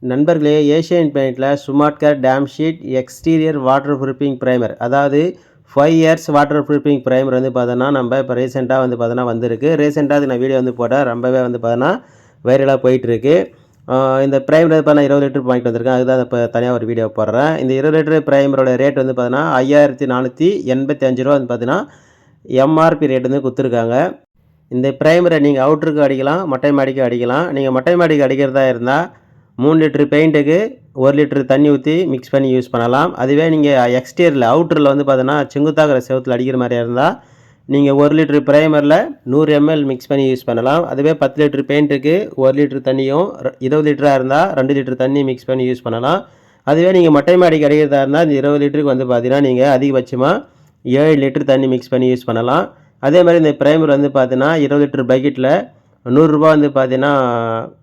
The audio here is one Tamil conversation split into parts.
நண்பர்களே, ஏஷியன் பெயிண்டில் smart care damp sheet exterior water proofing primer, அதாவது 5 இயர்ஸ் வாட்டர் ப்ரூஃபிங் ப்ரைமர் வந்து பார்த்தோன்னா நம்ம இப்போ ரீசெண்டாக வந்து பார்த்தோன்னா வந்திருக்கு. ரீசெண்டாக அது நான் வீடியோ வந்து போட்டேன், ரொம்பவே வந்து பார்த்தோன்னா வைரலாக போயிட்டுருக்கு. இந்த ப்ரைமர் வந்து பார்த்தா 20 லிட்டர் வாங்கிட்டு வந்திருக்கேன். அதுதான் இப்போ தனியாக ஒரு வீடியோ போடுறேன். இந்த 20 லிட்டர் ப்ரைமரோட ரேட் வந்து பார்த்தோன்னா ரூ. 5485 வந்து பார்த்தீங்கன்னா எம்ஆர்பி ரேட் வந்து கொடுத்துருக்காங்க. இந்த ப்ரைமரை நீங்கள் அவுட்டருக்கு அடிக்கலாம், மொட்டை மாடிக்கு அடிக்கலாம். நீங்கள் மொட்டை மாடிக்கு அடிக்கிறதா இருந்தால் 3 லிட்டர் பெயிண்ட்டுக்கு 1 லிட்டர் தண்ணி ஊற்றி மிக்ஸ் பண்ணி யூஸ் பண்ணலாம். அதுவே நீங்கள் எக்ஸ்டீரியரில் அவுட்டரில் வந்து பார்த்தோன்னா செங்குத்தாகிற செவத்தில் அடிக்கிற மாதிரியா இருந்தால் நீங்கள் 1 லிட்டர் ப்ரைமரில் 100 ml மிக்ஸ் பண்ணி யூஸ் பண்ணலாம். அதுவே 10 லிட்டர் பெயிண்ட்டுக்கு 1 லிட்டர் தண்ணியும் 20 லிட்டராக இருந்தால் 2 லிட்டர் தண்ணி மிக்ஸ் பண்ணி யூஸ் பண்ணலாம். அதுவே நீங்கள் மொட்டை மாடிக்கு அடிக்கிறதா இருந்தால் இந்த 20 லிட்டருக்கு வந்து பார்த்தீங்கன்னா நீங்கள் அதிகபட்சமாக 7 லிட்டர் தண்ணி மிக்ஸ் பண்ணி யூஸ் பண்ணலாம். அதே மாதிரி இந்த ப்ரைமர் வந்து பார்த்தீங்கன்னா 20 லிட்டர் பக்கெட்டில் ரூ. 100 வந்து பார்த்தீங்கன்னா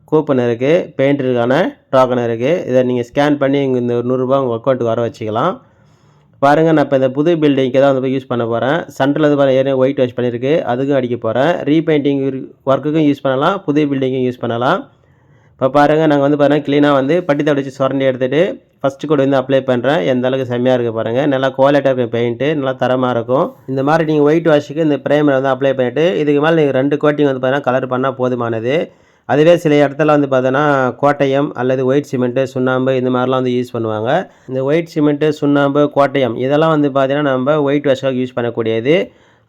கூப்பன் இருக்குது, பெயிண்ட்டுக்கான டோக்கன் இருக்குது. இதை நீங்கள் ஸ்கேன் பண்ணி இங்கே இந்த ரூ. 100 உங்கள் அக்கௌண்ட்டுக்கு வர வச்சுக்கலாம். பாருங்கள், நான் இப்போ இந்த புது பில்டிங்க்கு தான் வந்து யூஸ் பண்ண போகிறேன். சென்டரில் வந்து பாருங்கள் ஏற்கனவே ஒயிட் வாஷ் பண்ணியிருக்கு, அதுக்கும் அடிக்க போகிறேன். ரீபெயிண்டிங் ஒர்க்குக்கும் யூஸ் பண்ணலாம், புது பில்டிங்கும் யூஸ் பண்ணலாம். இப்போ பாருங்கள், நாங்கள் வந்து பாருங்கள் க்ளீனாக வந்து பட்டி வச்சு சுரண்டி எடுத்துகிட்டு ஃபஸ்ட்டு கூட வந்து அப்ளை பண்ணுறேன். எந்த அளவுக்கு செம்மையாக இருக்குது பாருங்கள். நல்லா குவாலிட்டியாக இருக்கும், பெயிண்ட்டு நல்லா தரமாக இருக்கும். இந்த மாதிரி நீங்கள் ஒயிட் வாஷுக்கு இந்த ப்ரைமரை வந்து அப்ளை பண்ணிவிட்டு இதுக்கு மேலே நீங்கள் 2 கோட்டிங் வந்து பார்த்தீங்கன்னா கலர் பண்ணால் போதுமானது. அதுவே சில இடத்துல வந்து பார்த்தோன்னா கோட்டயம் அல்லது ஒயிட் சிமெண்ட்டு, சுண்ணாம்பு இந்த மாதிரிலாம் வந்து யூஸ் பண்ணுவாங்க. இந்த ஒயிட் சிமெண்ட்டு, சுண்ணாம்பு, கோட்டயம் இதெல்லாம் வந்து பார்த்தீங்கன்னா நம்ம ஒயிட் வாஷாக யூஸ் பண்ணக்கூடியது.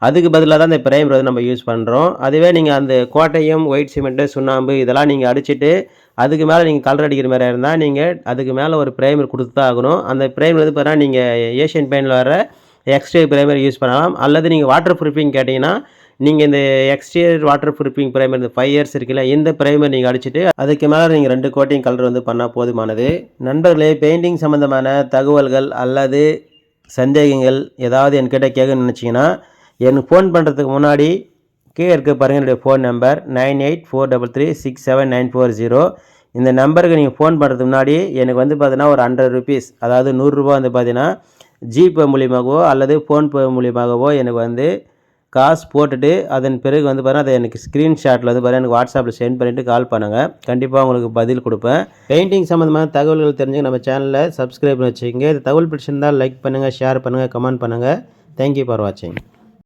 அதுக்கு பதிலாக தான் இந்த ப்ரைமர் வந்து நம்ம யூஸ் பண்ணுறோம். அதுவே நீங்கள் அந்த கோட்டயம், ஒயிட் சிமெண்ட்டு, சுண்ணாம்பு இதெல்லாம் நீங்கள் அடிச்சுட்டு அதுக்கு மேலே நீங்கள் கலர் அடிக்கிற மாதிரி இருந்தால் நீங்கள் அதுக்கு மேலே ஒரு ப்ரைமர் கொடுத்து தான் ஆகணும். அந்த ப்ரைமர் வந்து பார்த்தீங்கன்னா நீங்கள் ஏஷியன் பெயிண்டில் வர எக்ஸ்டீரியர் ப்ரைமர் யூஸ் பண்ணலாம். அல்லது நீங்கள் வாட்டர் ப்ரூஃபிங் கேட்டிங்கன்னா நீங்கள் இந்த எக்ஸ்டீரியர் வாட்டர் ப்ரூஃபிங் ப்ரைமர் இந்த 5 இயர்ஸ் இருக்குல்ல, இந்த ப்ரைமர் நீங்கள் அடிச்சுட்டு அதுக்கு மேலே நீங்கள் 2 கோட்டிங் கலர் வந்து பண்ணால் போதுமானது. நண்பர்களே, பெயிண்டிங் சம்மந்தமான தகவல்கள் அல்லது சந்தேகங்கள் ஏதாவது என்கிட்ட கேட்கணும்னு நினச்சிங்கன்னா எனக்கு ஃபோன் பண்ணுறதுக்கு முன்னாடி கீழே இருக்க பாருங்கள் என்னுடைய ஃபோன் நம்பர் 9843367940. இந்த நம்பருக்கு நீங்கள் ஃபோன் பண்ணுறதுக்கு முன்னாடி எனக்கு வந்து பார்த்தீங்கன்னா ஒரு 100 rupees, அதாவது ரூ. 100 வந்து பார்த்தீங்கன்னா ஜிபே மூலியமாகவோ அல்லது ஃபோன்பே மூலியமாகவோ எனக்கு வந்து காசு போட்டுட்டு அதன் பிறகு வந்து பாருங்கள் அதை எனக்கு ஸ்க்ரீன்ஷாட்டில் வந்து பாருங்கள் எனக்கு வாட்ஸ்அப்பில் சென்ட் பண்ணிவிட்டு கால் பண்ணுங்கள். கண்டிப்பாக உங்களுக்கு பதில் கொடுப்பேன். பெயிண்டிங் சம்மந்தமான தகவல்கள் தெரிஞ்சுங்க நம்ம சேனலில் சப்ஸ்கிரைப் பண்ணி வச்சுக்கோங்க. இது தகவல் பிடிச்சிருந்தால் லைக் பண்ணுங்கள், ஷேர் பண்ணுங்கள், கமெண்ட் பண்ணுங்கள். தேங்க்யூ ஃபார் வாட்சிங்.